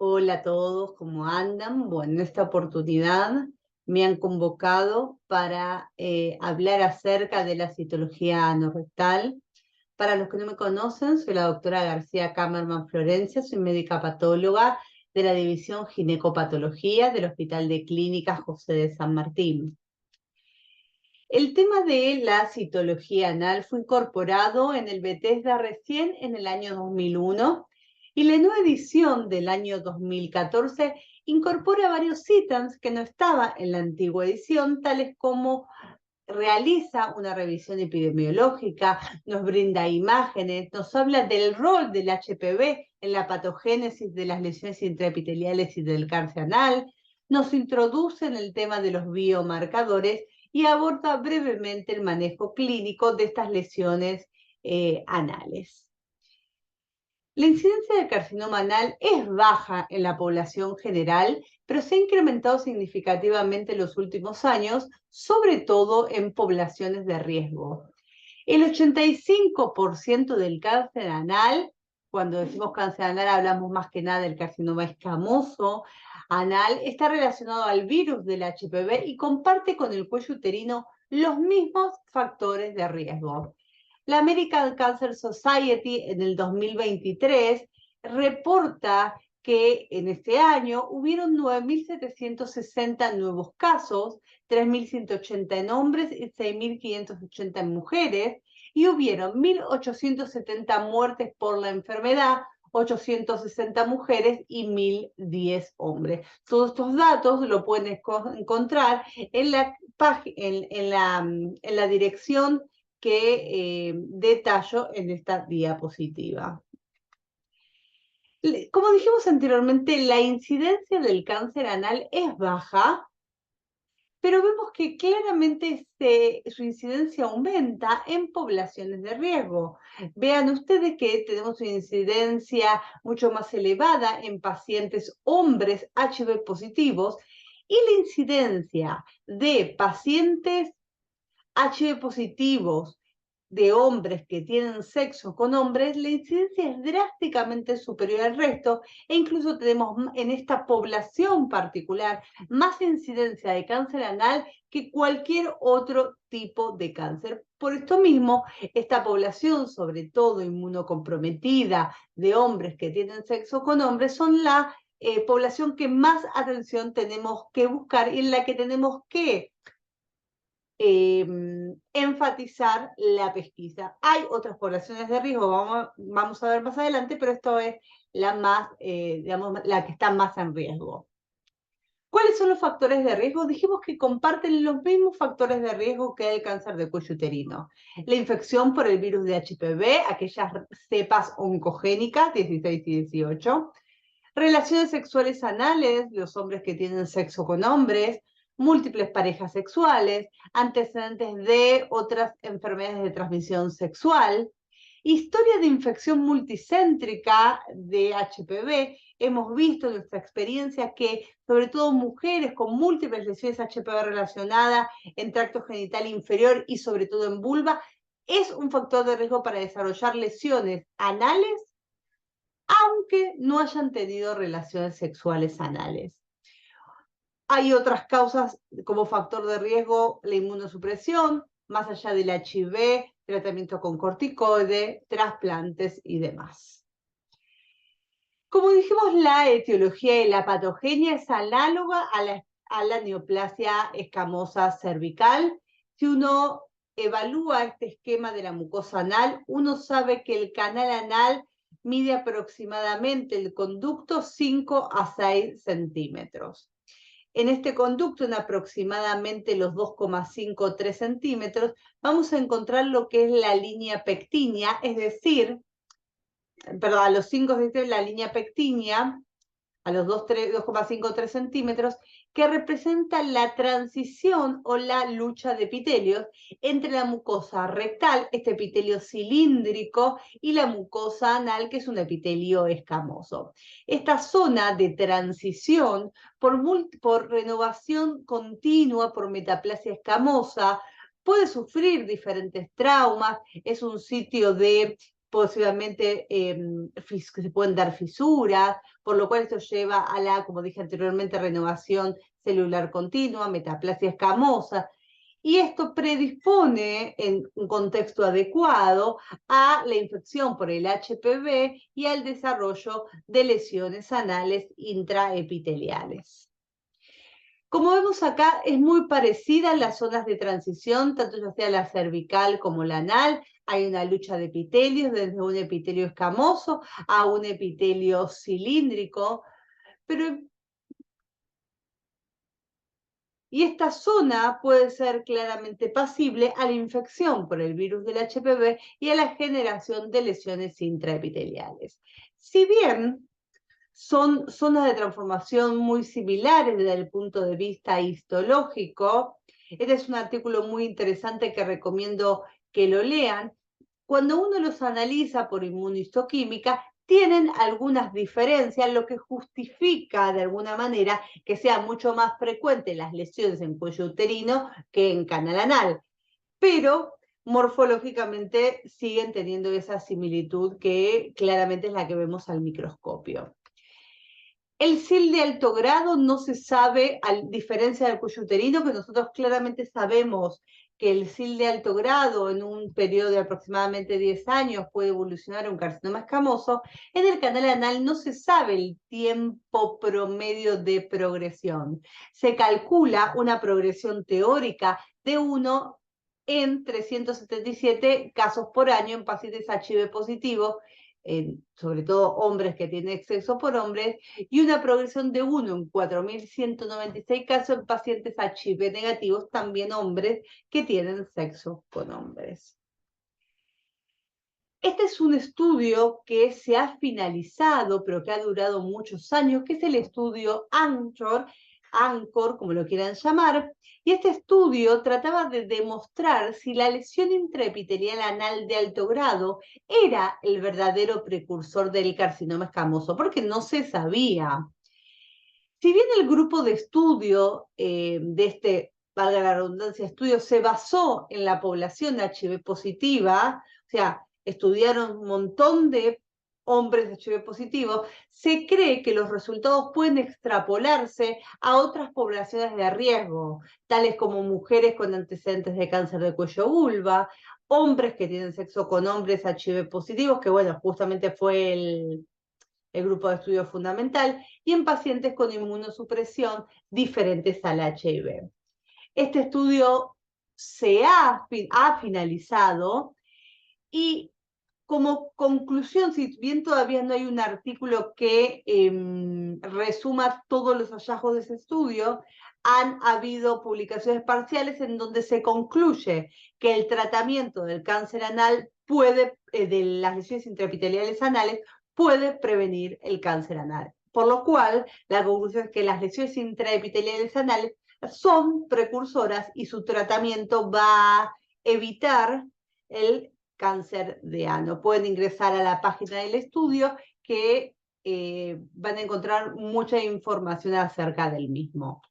Hola a todos, ¿cómo andan? Bueno, en esta oportunidad me han convocado para hablar acerca de la citología anorrectal. Para los que no me conocen, soy la doctora García Cammerman Florencia, soy médica patóloga de la División Ginecopatología del Hospital de Clínicas José de San Martín. El tema de la citología anal fue incorporado en el Bethesda recién en el año 2001 y la nueva edición del año 2014 incorpora varios ítems que no estaban en la antigua edición, tales como realiza una revisión epidemiológica, nos brinda imágenes, nos habla del rol del HPV en la patogénesis de las lesiones intraepiteliales y del cáncer anal, nos introduce en el tema de los biomarcadores y aborda brevemente el manejo clínico de estas lesiones anales. La incidencia de carcinoma anal es baja en la población general, pero se ha incrementado significativamente en los últimos años, sobre todo en poblaciones de riesgo. El 85% del cáncer anal, cuando decimos cáncer anal hablamos más que nada del carcinoma escamoso anal, está relacionado al virus del HPV y comparte con el cuello uterino los mismos factores de riesgo. La American Cancer Society en el 2023 reporta que en este año hubieron 9.760 nuevos casos, 3.180 en hombres y 6.580 en mujeres, y hubieron 1.870 muertes por la enfermedad, 860 mujeres y 1.010 hombres. Todos estos datos lo pueden encontrar en la dirección que detallo en esta diapositiva. Como dijimos anteriormente, la incidencia del cáncer anal es baja, pero vemos que claramente su incidencia aumenta en poblaciones de riesgo. Vean ustedes que tenemos una incidencia mucho más elevada en pacientes hombres HIV positivos y la incidencia de pacientes HIV positivos de hombres que tienen sexo con hombres, la incidencia es drásticamente superior al resto e incluso tenemos en esta población particular más incidencia de cáncer anal que cualquier otro tipo de cáncer. Por esto mismo, esta población, sobre todo inmunocomprometida de hombres que tienen sexo con hombres, son la población que más atención tenemos que buscar y en la que tenemos que enfatizar la pesquisa. Hay otras poblaciones de riesgo, vamos a ver más adelante, pero esto es la más, digamos, la que está más en riesgo. ¿Cuáles son los factores de riesgo? Dijimos que comparten los mismos factores de riesgo que el cáncer de cuello uterino. La infección por el virus de HPV, aquellas cepas oncogénicas 16 y 18, relaciones sexuales anales, los hombres que tienen sexo con hombres, múltiples parejas sexuales, antecedentes de otras enfermedades de transmisión sexual, historia de infección multicéntrica de HPV. Hemos visto en nuestra experiencia que, sobre todo mujeres con múltiples lesiones HPV relacionadas en tracto genital inferior y sobre todo en vulva, es un factor de riesgo para desarrollar lesiones anales aunque no hayan tenido relaciones sexuales anales. Hay otras causas como factor de riesgo, la inmunosupresión, más allá del HIV, tratamiento con corticoide, trasplantes y demás. Como dijimos, la etiología y la patogenia es análoga a la neoplasia escamosa cervical. Si uno evalúa este esquema de la mucosa anal, uno sabe que el canal anal mide aproximadamente el conducto 5 a 6 centímetros. En este conducto, en aproximadamente los 2,5 o 3 centímetros, vamos a encontrar lo que es la línea pectínea, es decir, perdón, a los 5 centímetros la línea pectínea, a los 2,5 o 3 centímetros, que representa la transición o la lucha de epitelios entre la mucosa rectal, este epitelio cilíndrico, y la mucosa anal, que es un epitelio escamoso. Esta zona de transición, por renovación continua, por metaplasia escamosa, puede sufrir diferentes traumas, es un sitio de posiblemente que se pueden dar fisuras, por lo cual esto lleva a la, como dije anteriormente, renovación celular continua, metaplasia escamosa, y esto predispone en un contexto adecuado a la infección por el HPV y al desarrollo de lesiones anales intraepiteliales. Como vemos acá, es muy parecida a las zonas de transición, tanto ya sea la cervical como la anal. Hay una lucha de epitelios, desde un epitelio escamoso a un epitelio cilíndrico, y esta zona puede ser claramente pasible a la infección por el virus del HPV y a la generación de lesiones intraepiteliales. Si bien son zonas de transformación muy similares desde el punto de vista histológico, este es un artículo muy interesante que recomiendo que lo lean. Cuando uno los analiza por inmunohistoquímica, tienen algunas diferencias, lo que justifica de alguna manera que sea mucho más frecuente las lesiones en cuello uterino que en canal anal. Pero morfológicamente siguen teniendo esa similitud que claramente es la que vemos al microscopio. El SIL de alto grado no se sabe, a diferencia del cuello uterino, que nosotros claramente sabemos que el SIL de alto grado en un periodo de aproximadamente 10 años puede evolucionar a un carcinoma escamoso. En el canal anal no se sabe el tiempo promedio de progresión. Se calcula una progresión teórica de 1 en 377 casos por año en pacientes HIV positivos, sobre todo hombres que tienen sexo por hombres, y una progresión de 1 en 4.196 casos en pacientes HIV negativos, también hombres que tienen sexo con hombres. Este es un estudio que se ha finalizado, pero que ha durado muchos años, que es el estudio ANCHOR, como lo quieran llamar, y este estudio trataba de demostrar si la lesión intraepitelial anal de alto grado era el verdadero precursor del carcinoma escamoso, porque no se sabía. Si bien el grupo de estudio de este, valga la redundancia, estudio se basó en la población HIV positiva, o sea, estudiaron un montón de hombres HIV positivos, se cree que los resultados pueden extrapolarse a otras poblaciones de riesgo, tales como mujeres con antecedentes de cáncer de cuello vulva, hombres que tienen sexo con hombres HIV positivos, que bueno, justamente fue el grupo de estudio fundamental, y en pacientes con inmunosupresión diferentes al HIV. Este estudio se ha finalizado y como conclusión, si bien todavía no hay un artículo que resuma todos los hallazgos de ese estudio, han habido publicaciones parciales en donde se concluye que el tratamiento del cáncer anal de las lesiones intraepiteliales anales puede prevenir el cáncer anal. Por lo cual, la conclusión es que las lesiones intraepiteliales anales son precursoras y su tratamiento va a evitar el cáncer de ano. Pueden ingresar a la página del estudio que van a encontrar mucha información acerca del mismo.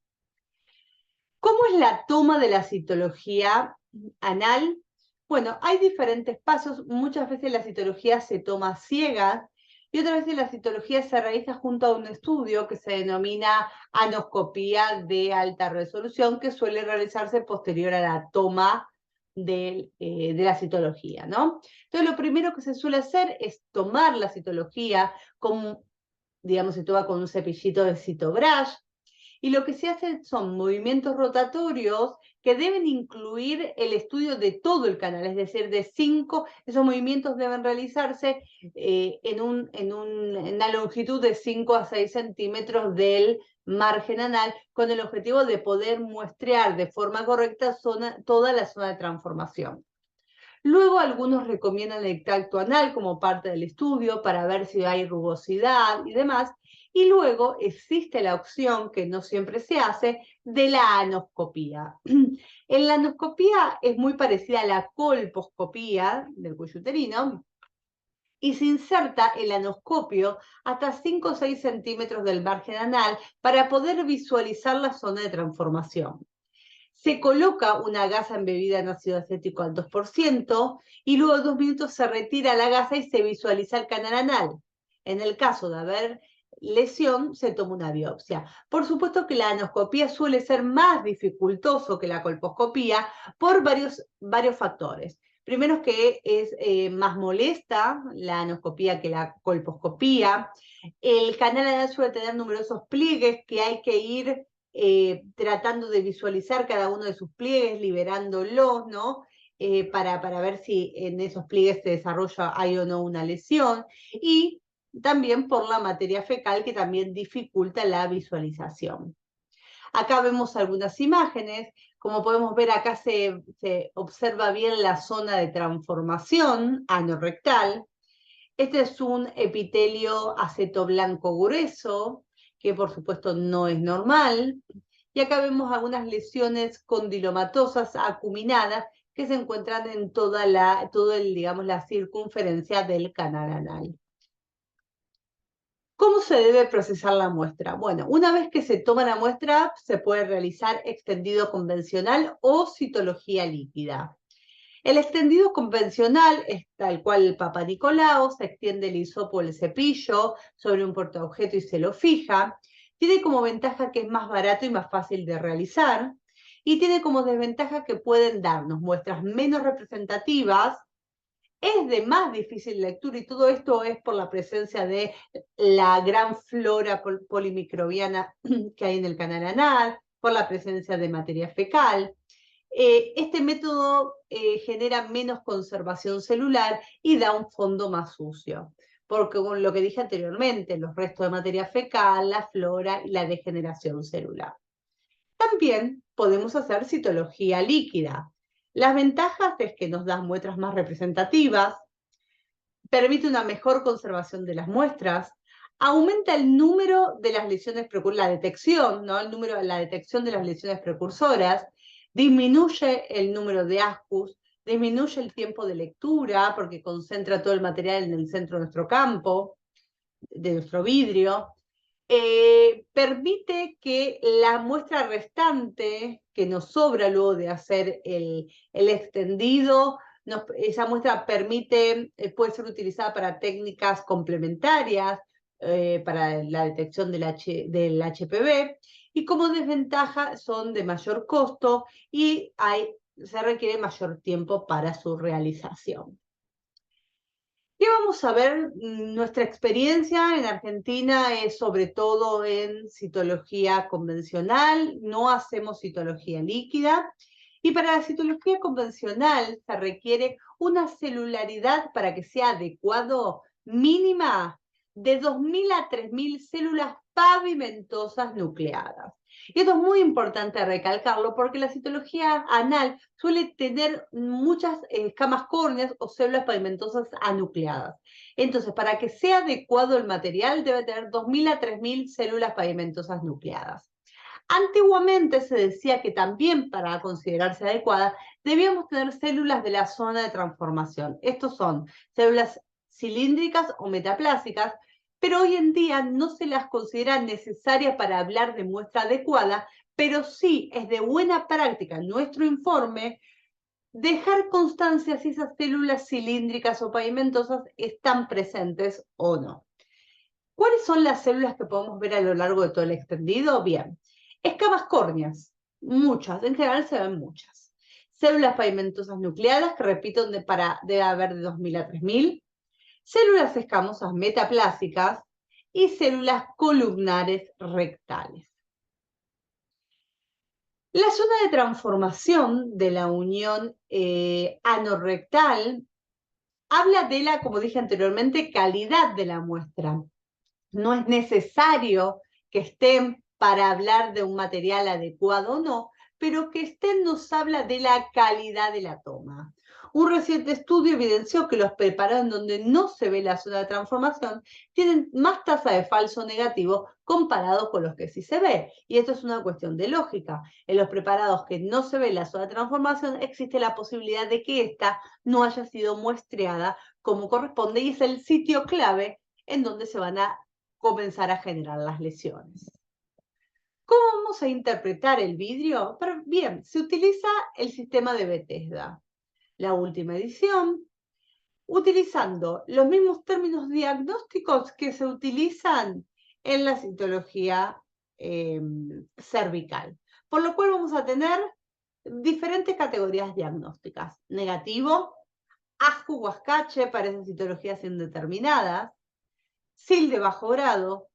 ¿Cómo es la toma de la citología anal? Bueno, hay diferentes pasos. Muchas veces la citología se toma ciega y otras veces la citología se realiza junto a un estudio que se denomina anoscopía de alta resolución, que suele realizarse posterior a la toma de la citología, ¿no? Entonces, lo primero que se suele hacer es tomar la citología, digamos, se toma con un cepillito de Cytobrush, y lo que se hace son movimientos rotatorios que deben incluir el estudio de todo el canal, es decir, de 5, esos movimientos deben realizarse en una longitud de 5 a 6 centímetros del margen anal, con el objetivo de poder muestrear de forma correcta toda la zona de transformación. Luego algunos recomiendan el tacto anal como parte del estudio para ver si hay rugosidad y demás. Y luego existe la opción, que no siempre se hace, de la anoscopía. En la anoscopía es muy parecida a la colposcopía del cuello uterino y se inserta el anoscopio hasta 5 o 6 centímetros del margen anal para poder visualizar la zona de transformación. Se coloca una gasa embebida en ácido acético al 2% y luego de 2 minutos se retira la gasa y se visualiza el canal anal. En el caso de haber lesión, se toma una biopsia. Por supuesto que la anoscopía suele ser más dificultoso que la colposcopía por varios factores. Primero que es más molesta la anoscopía que la colposcopía. El canal anal suele tener numerosos pliegues que hay que ir tratando de visualizar cada uno de sus pliegues, liberándolos, ¿no? Para ver si en esos pliegues se desarrolla, hay o no una lesión. Y también por la materia fecal que también dificulta la visualización. Acá vemos algunas imágenes. Como podemos ver, acá se observa bien la zona de transformación anorrectal. Este es un epitelio acetoblanco grueso, que por supuesto no es normal. Y acá vemos algunas lesiones condilomatosas acuminadas que se encuentran en digamos, la circunferencia del canal anal. ¿Cómo se debe procesar la muestra? Bueno, una vez que se toma la muestra, se puede realizar extendido convencional o citología líquida. El extendido convencional es tal cual el Papa Nicolau, se extiende el hisopo o el cepillo sobre un portaobjeto y se lo fija. Tiene como ventaja que es más barato y más fácil de realizar. Y tiene como desventaja que pueden darnos muestras menos representativas, es de más difícil lectura y todo esto es por la presencia de la gran flora polimicrobiana que hay en el canal anal, por la presencia de materia fecal. Este método genera menos conservación celular y da un fondo más sucio, porque con lo que dije anteriormente, los restos de materia fecal, la flora y la degeneración celular. También podemos hacer citología líquida. Las ventajas es que nos dan muestras más representativas, permite una mejor conservación de las muestras, aumenta el número de las lesiones precursoras, la detección, ¿no? La detección de las lesiones precursoras, disminuye el número de ASCUS, disminuye el tiempo de lectura porque concentra todo el material en el centro de nuestro campo, de nuestro vidrio. Permite que la muestra restante que nos sobra luego de hacer el extendido, esa muestra puede ser utilizada para técnicas complementarias, para la detección del HPV, y como desventaja son de mayor costo y se requiere mayor tiempo para su realización. ¿Qué vamos a ver? Nuestra experiencia en Argentina es sobre todo en citología convencional, no hacemos citología líquida. Y para la citología convencional se requiere una celularidad para que sea adecuado mínima de 2.000 a 3.000 células pavimentosas nucleadas. Y esto es muy importante recalcarlo porque la citología anal suele tener muchas escamas córneas o células pavimentosas anucleadas. Entonces, para que sea adecuado el material, debe tener 2.000 a 3.000 células pavimentosas nucleadas. Antiguamente se decía que también para considerarse adecuada debíamos tener células de la zona de transformación. Estos son células cilíndricas o metaplásicas, pero hoy en día no se las considera necesarias para hablar de muestra adecuada, pero sí es de buena práctica en nuestro informe dejar constancia si esas células cilíndricas o pavimentosas están presentes o no. ¿Cuáles son las células que podemos ver a lo largo de todo el extendido? Bien, escamas córneas, muchas, en general se ven muchas. Células pavimentosas nucleadas, que repito, debe haber de 2.000 a 3.000. Células escamosas metaplásicas y células columnares rectales. La zona de transformación de la unión anorrectal habla de la, como dije anteriormente, calidad de la muestra. No es necesario que estén para hablar de un material adecuado o no, pero que estén nos habla de la calidad de la toma. Un reciente estudio evidenció que los preparados en donde no se ve la zona de transformación tienen más tasa de falso negativo comparado con los que sí se ve. Y esto es una cuestión de lógica. En los preparados que no se ve la zona de transformación existe la posibilidad de que ésta no haya sido muestreada como corresponde y es el sitio clave en donde se van a comenzar a generar las lesiones. ¿Cómo vamos a interpretar el vidrio? Bien, se utiliza el sistema de Bethesda, la última edición, utilizando los mismos términos diagnósticos que se utilizan en la citología cervical. Por lo cual vamos a tener diferentes categorías diagnósticas. Negativo, asco o ascache para esas citologías indeterminadas, SIL de bajo grado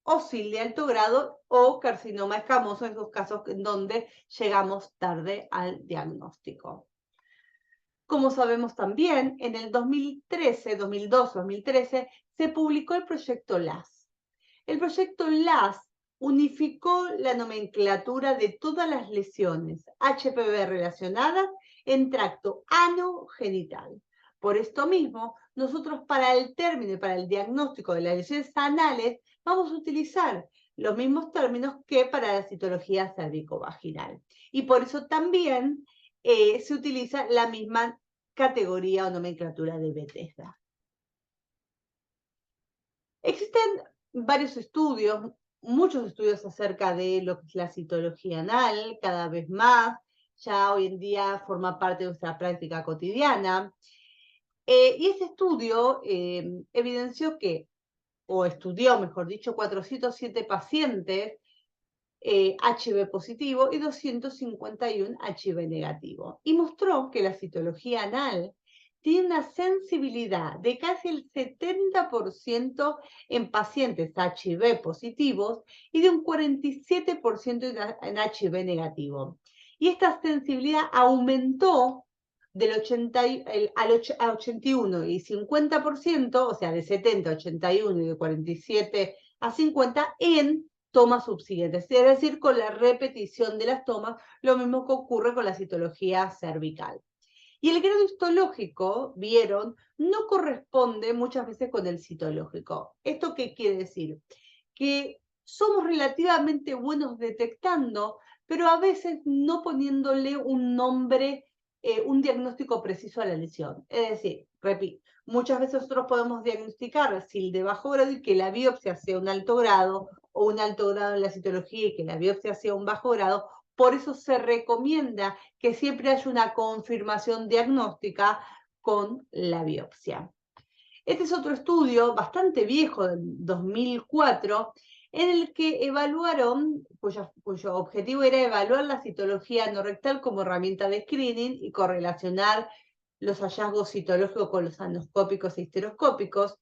o SIL de alto grado o carcinoma escamoso en esos casos en donde llegamos tarde al diagnóstico. Como sabemos también, en el 2013, 2012, 2013, se publicó el proyecto LAS. El proyecto LAS unificó la nomenclatura de todas las lesiones HPV relacionadas en tracto anogenital. Por esto mismo, nosotros para el término y para el diagnóstico de las lesiones anales vamos a utilizar los mismos términos que para la citología cérvico-vaginal. Y por eso también se utiliza la misma categoría o nomenclatura de Bethesda. Existen varios estudios, muchos estudios acerca de lo que es la citología anal, cada vez más, ya hoy en día forma parte de nuestra práctica cotidiana. Y ese estudio evidenció que, o estudió, mejor dicho, 407 pacientes HIV positivo y 251 HIV negativo. Y mostró que la citología anal tiene una sensibilidad de casi el 70% en pacientes HIV positivos y de un 47% en HIV negativo. Y esta sensibilidad aumentó del 80, a 81 y 50%, o sea, de 70 a 81 y de 47 a 50 en tomas subsiguientes, es decir, con la repetición de las tomas, lo mismo que ocurre con la citología cervical. Y el grado histológico, vieron, no corresponde muchas veces con el citológico. ¿Esto qué quiere decir? Que somos relativamente buenos detectando, pero a veces no poniéndole un nombre, un diagnóstico preciso a la lesión. Es decir, repito, muchas veces nosotros podemos diagnosticar SIL de bajo grado y que la biopsia sea un alto grado, o un alto grado en la citología y que la biopsia sea un bajo grado. Por eso se recomienda que siempre haya una confirmación diagnóstica con la biopsia. Este es otro estudio bastante viejo, del 2004, en el que evaluaron, cuyo objetivo era evaluar la citología anorrectal como herramienta de screening y correlacionar los hallazgos citológicos con los anoscópicos e histeroscópicos.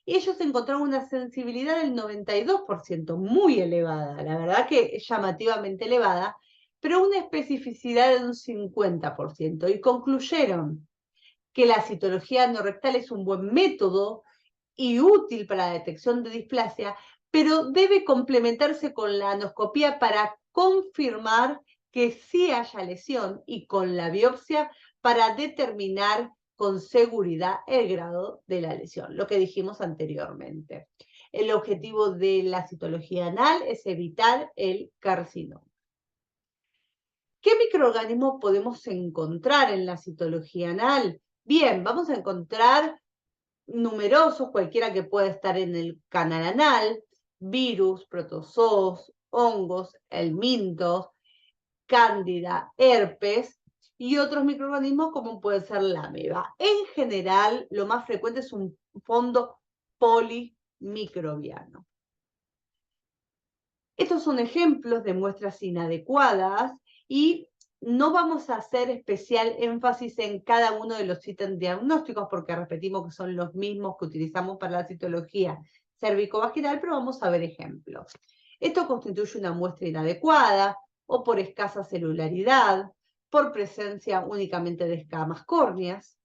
Y ellos encontraron una sensibilidad del 92%, muy elevada, la verdad que llamativamente elevada, pero una especificidad de un 50%. Y concluyeron que la citología anorrectal es un buen método y útil para la detección de displasia, pero debe complementarse con la anoscopía para confirmar que sí haya lesión y con la biopsia para determinar con seguridad el grado de la lesión, lo que dijimos anteriormente. El objetivo de la citología anal es evitar el carcinoma. ¿Qué microorganismos podemos encontrar en la citología anal? Bien, vamos a encontrar numerosos, cualquiera que pueda estar en el canal anal, virus, protozoos, hongos, helmintos, cándida, herpes y otros microorganismos como puede ser la ameba. En general, lo más frecuente es un fondo polimicrobiano. Estos son ejemplos de muestras inadecuadas y no vamos a hacer especial énfasis en cada uno de los ítems diagnósticos porque repetimos que son los mismos que utilizamos para la citología cérvico-vaginal, pero vamos a ver ejemplos. Esto constituye una muestra inadecuada o por escasa celularidad, por presencia únicamente de escamas córneas.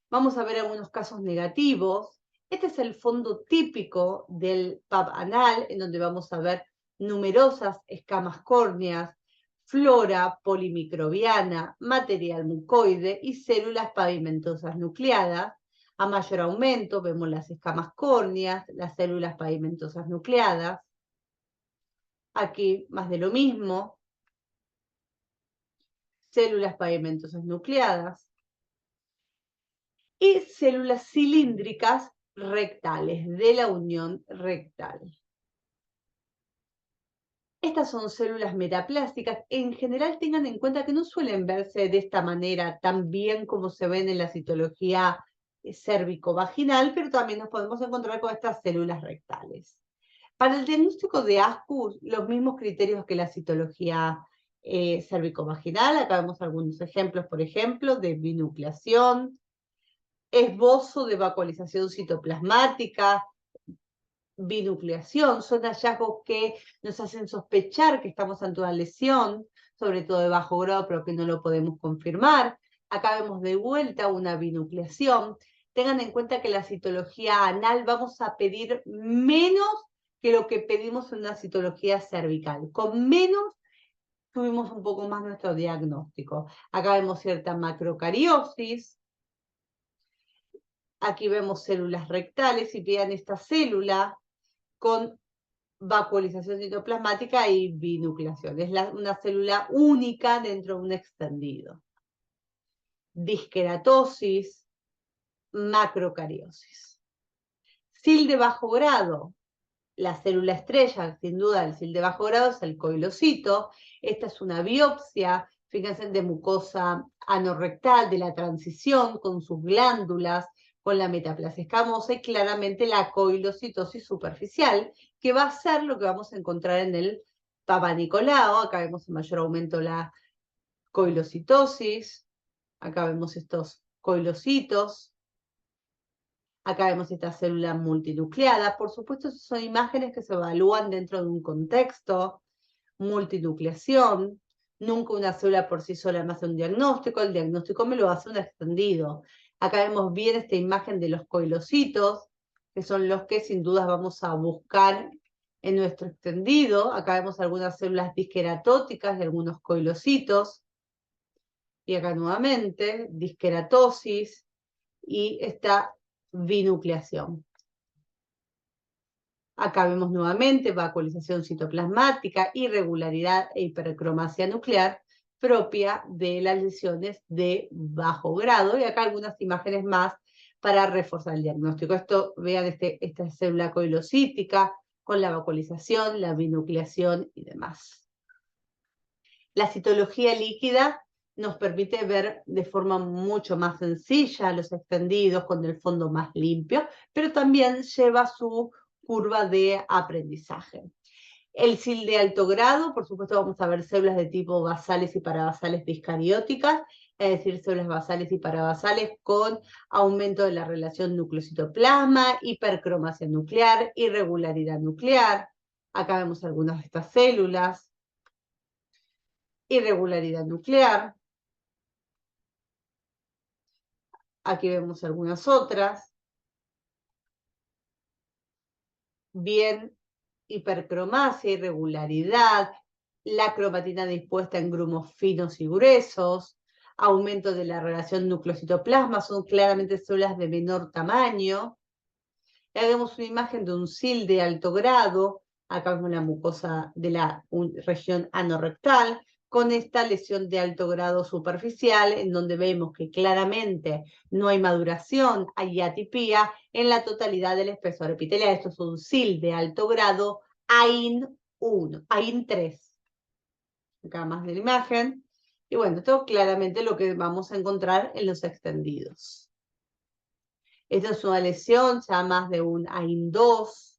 Vamos a ver algunos casos negativos. Este es el fondo típico del PAP anal, en donde vamos a ver numerosas escamas córneas, flora polimicrobiana, material mucoide y células pavimentosas nucleadas. A mayor aumento vemos las escamas córneas, las células pavimentosas nucleadas. Aquí más de lo mismo. Células pavimentosas nucleadas. Y células cilíndricas rectales, de la unión rectal. Estas son células metaplásticas. En general, tengan en cuenta que no suelen verse de esta manera tan bien como se ven en la citología cérvico-vaginal, pero también nos podemos encontrar con estas células rectales. Para el diagnóstico de ASCUS, los mismos criterios que la citología cérvico-vaginal. Acá vemos algunos ejemplos, por ejemplo, de binucleación, esbozo de vacuolización citoplasmática, binucleación. Son hallazgos que nos hacen sospechar que estamos ante una lesión, sobre todo de bajo grado, pero que no lo podemos confirmar. Acá vemos de vuelta una binucleación. Tengan en cuenta que la citología anal vamos a pedir menos que lo que pedimos en una citología cervical. Con menos subimos un poco más nuestro diagnóstico. Acá vemos cierta macrocariosis. Aquí vemos células rectales y vean esta célula con vacuolización citoplasmática y binucleación. Es una célula única dentro de un extendido. Disqueratosis, macrocariosis. SIL de bajo grado. La célula estrella, sin duda, el SIL de bajo grado es el coilocito. Esta es una biopsia, fíjense, de mucosa anorrectal, de la transición, con sus glándulas, con la metaplasia escamosa y claramente la coilocitosis superficial, que va a ser lo que vamos a encontrar en el Papa Nicolau. Acá vemos en mayor aumento la coilocitosis. Acá vemos estos coilocitos. Acá vemos esta célula multinucleada. Por supuesto, son imágenes que se evalúan dentro de un contexto. Multinucleación. Nunca una célula por sí sola me hace un diagnóstico. El diagnóstico me lo hace un extendido. Acá vemos bien esta imagen de los coilocitos, que son los que sin dudas vamos a buscar en nuestro extendido. Acá vemos algunas células disqueratóticas de algunos coilocitos. Y acá nuevamente, disqueratosis y esta binucleación. Acá vemos nuevamente vacuolización citoplasmática, irregularidad e hipercromasia nuclear propia de las lesiones de bajo grado. Y acá algunas imágenes más para reforzar el diagnóstico. Vean esta célula coilocítica con la vacuolización, la binucleación y demás. La citología líquida nos permite ver de forma mucho más sencilla los extendidos con el fondo más limpio, pero también lleva su curva de aprendizaje. El SIL de alto grado, por supuesto vamos a ver células de tipo basales y parabasales discarióticas, es decir, células basales y parabasales con aumento de la relación núcleo-citoplasma, hipercromasia nuclear, irregularidad nuclear. Acá vemos algunas de estas células. Irregularidad nuclear. Aquí vemos algunas otras. Bien, hipercromasia, irregularidad, la cromatina dispuesta en grumos finos y gruesos, aumento de la relación núcleo-citoplasma, son claramente células de menor tamaño. Aquí vemos una imagen de un SIL de alto grado, acá vemos la mucosa de la región anorrectal, con esta lesión de alto grado superficial, en donde vemos que claramente no hay maduración, hay atipía en la totalidad del espesor epitelial. Esto es un SIL de alto grado AIN1, AIN3. Acá más de la imagen. Y bueno, esto claramente lo que vamos a encontrar en los extendidos. Esta es una lesión ya más de un AIN2,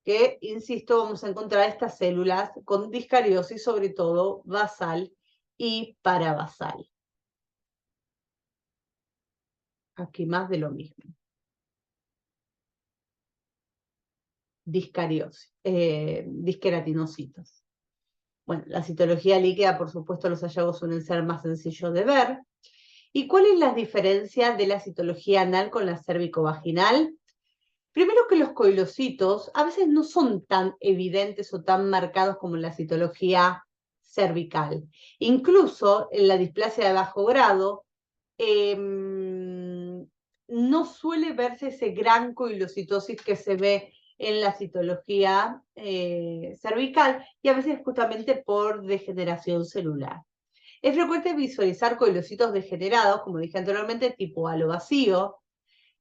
que, insisto, vamos a encontrar estas células con discariosis, sobre todo basal y parabasal. Aquí más de lo mismo. Discariosis, disqueratinocitos. Bueno, la citología líquida, por supuesto, los hallazgos suelen ser más sencillos de ver. ¿Y cuál es la diferencia de la citología anal con la cérvico-vaginal? Primero que los coilocitos a veces no son tan evidentes o tan marcados como en la citología cervical. Incluso en la displasia de bajo grado, no suele verse ese gran coilocitosis que se ve en la citología cervical, y a veces justamente por degeneración celular. Es frecuente visualizar coilocitos degenerados, como dije anteriormente, tipo halo vacío.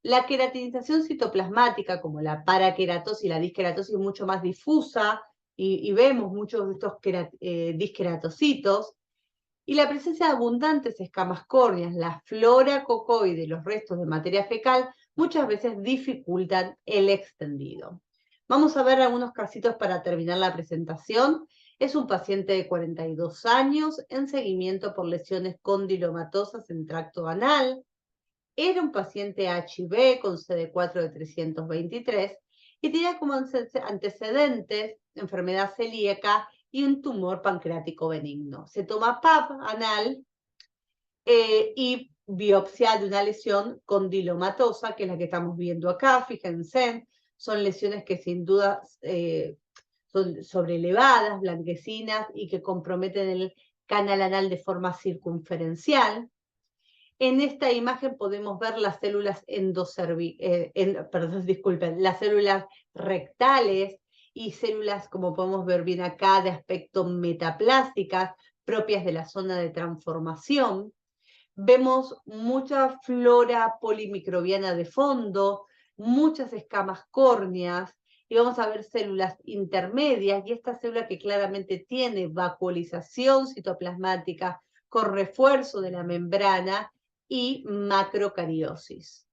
La queratinización citoplasmática, como la paraqueratosis y la disqueratosis, es mucho más difusa y vemos muchos de estos disqueratocitos. Y la presencia de abundantes escamas córneas, la flora cocoide y los restos de materia fecal muchas veces dificultan el extendido. Vamos a ver algunos casitos para terminar la presentación. Es un paciente de 42 años en seguimiento por lesiones condilomatosas en tracto anal. Era un paciente HIV con CD4 de 323 y tenía como antecedentes enfermedad celíaca y un tumor pancreático benigno. Se toma PAP anal y biopsia de una lesión condilomatosa, que es la que estamos viendo acá, fíjense, son lesiones que sin duda son sobrelevadas, blanquecinas y que comprometen el canal anal de forma circunferencial. En esta imagen podemos ver las células las células rectales y células, como podemos ver bien acá, de aspecto metaplásticas, propias de la zona de transformación. Vemos mucha flora polimicrobiana de fondo, muchas escamas córneas, y vamos a ver células intermedias, y esta célula que claramente tiene vacuolización citoplasmática con refuerzo de la membrana y macrocariosis.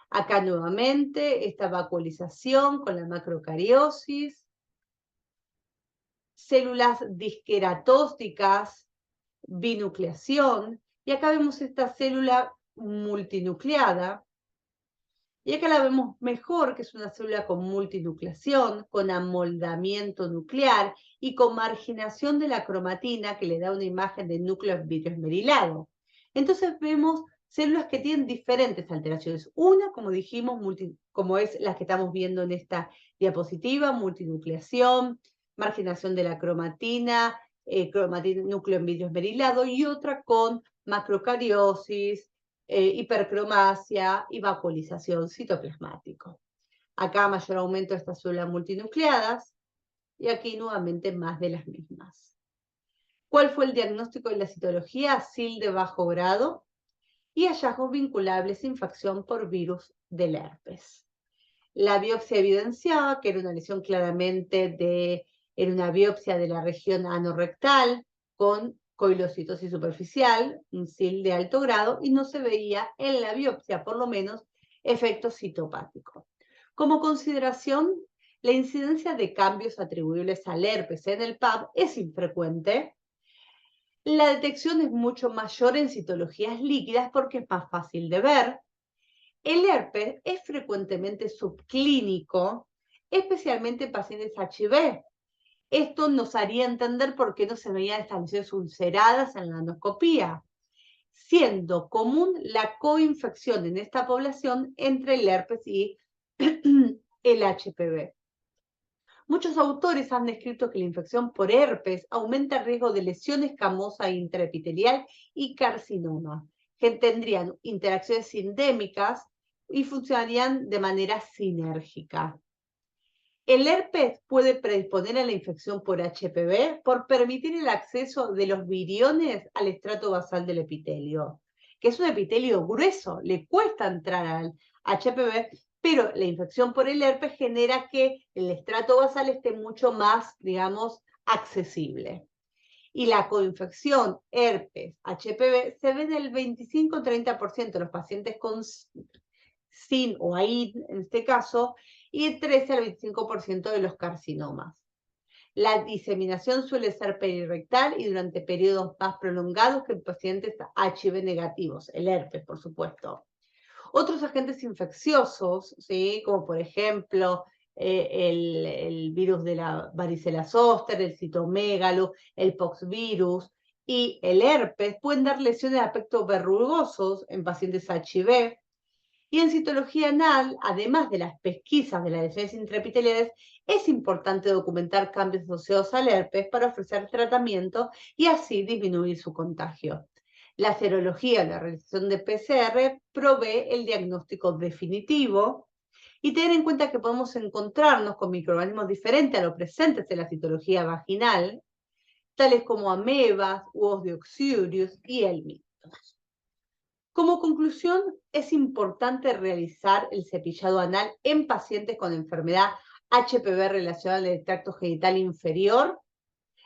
Acá nuevamente esta vacuolización con la macrocariosis, células disqueratósticas, binucleación, y acá vemos esta célula multinucleada, y acá la vemos mejor, que es una célula con multinucleación, con amoldamiento nuclear y con marginación de la cromatina, que le da una imagen de núcleo videoesmerilado. Entonces vemos células que tienen diferentes alteraciones. Una, como dijimos, como es la que estamos viendo en esta diapositiva, multinucleación, marginación de la cromatina, núcleo en vidrio esmerilado, y otra con macrocariosis, hipercromasia y vacuolización citoplasmático. Acá mayor aumento de estas células multinucleadas y aquí nuevamente más de las mismas. ¿Cuál fue el diagnóstico de la citología? SIL de bajo grado y hallazgos vinculables a infección por virus del herpes. La biopsia evidenciaba que era una lesión era una biopsia de la región anorrectal con coilocitosis superficial, un SIL de alto grado, y no se veía en la biopsia, por lo menos, efecto citopático. Como consideración, la incidencia de cambios atribuibles al herpes en el PAP es infrecuente. La detección es mucho mayor en citologías líquidas porque es más fácil de ver. El herpes es frecuentemente subclínico, especialmente en pacientes HIV. Esto nos haría entender por qué no se veían estas lesiones ulceradas en la endoscopía, siendo común la coinfección en esta población entre el herpes y el HPV. Muchos autores han descrito que la infección por herpes aumenta el riesgo de lesión escamosa intraepitelial y carcinoma, que tendrían interacciones sindémicas y funcionarían de manera sinérgica. El herpes puede predisponer a la infección por HPV por permitir el acceso de los viriones al estrato basal del epitelio, que es un epitelio grueso, le cuesta entrar al HPV, pero la infección por el herpes genera que el estrato basal esté mucho más, digamos, accesible. Y la coinfección herpes HPV se ve en el 25-30% de los pacientes con SIN o AID, en este caso, y el 13 al 25% de los carcinomas. La diseminación suele ser perirectal y durante periodos más prolongados que en pacientes HIV negativos, el herpes, por supuesto. Otros agentes infecciosos, ¿sí? Como por ejemplo el virus de la varicela zoster, el citomégalo, el poxvirus y el herpes, pueden dar lesiones de aspecto verrugosos en pacientes HIV. Y en citología anal, además de las pesquisas de las lesiones intraepiteliales, es importante documentar cambios asociados al herpes para ofrecer tratamiento y así disminuir su contagio. La serología, la realización de PCR, provee el diagnóstico definitivo y tener en cuenta que podemos encontrarnos con microorganismos diferentes a los presentes en la citología vaginal, tales como amebas, Oosdioxyrius y helminthos. Como conclusión, es importante realizar el cepillado anal en pacientes con enfermedad HPV relacionada al tracto genital inferior,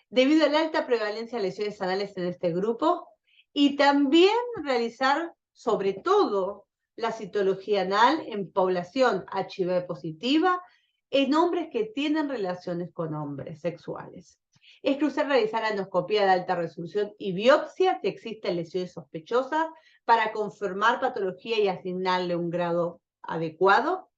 debido a la alta prevalencia de lesiones anales en este grupo, y también realizar, sobre todo, la citología anal en población HIV positiva en hombres que tienen relaciones con hombres sexuales. Es crucial realizar anoscopía de alta resolución y biopsia si existen lesiones sospechosas para confirmar patología y asignarle un grado adecuado.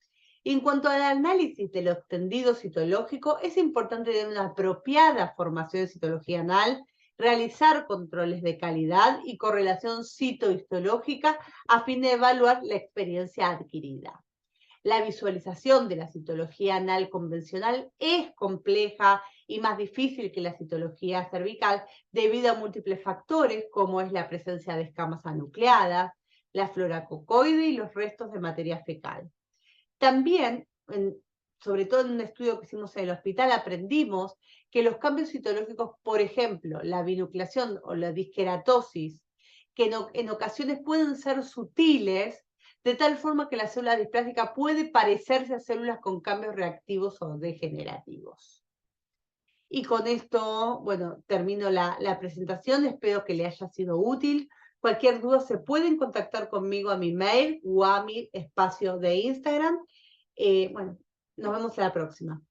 Y en cuanto al análisis de los tendidos citológicos, es importante tener una apropiada formación de citología anal, realizar controles de calidad y correlación citohistológica a fin de evaluar la experiencia adquirida. La visualización de la citología anal convencional es compleja y más difícil que la citología cervical debido a múltiples factores como es la presencia de escamas anucleadas, la flora cocoide y los restos de materia fecal. También, sobre todo en un estudio que hicimos en el hospital, aprendimos que los cambios citológicos, por ejemplo, la binucleación o la disqueratosis, que en ocasiones pueden ser sutiles, de tal forma que la célula displásica puede parecerse a células con cambios reactivos o degenerativos. Y con esto, bueno, termino la presentación, espero que le haya sido útil. Cualquier duda se pueden contactar conmigo a mi mail o a mi espacio de Instagram. Bueno, nos vemos en la próxima.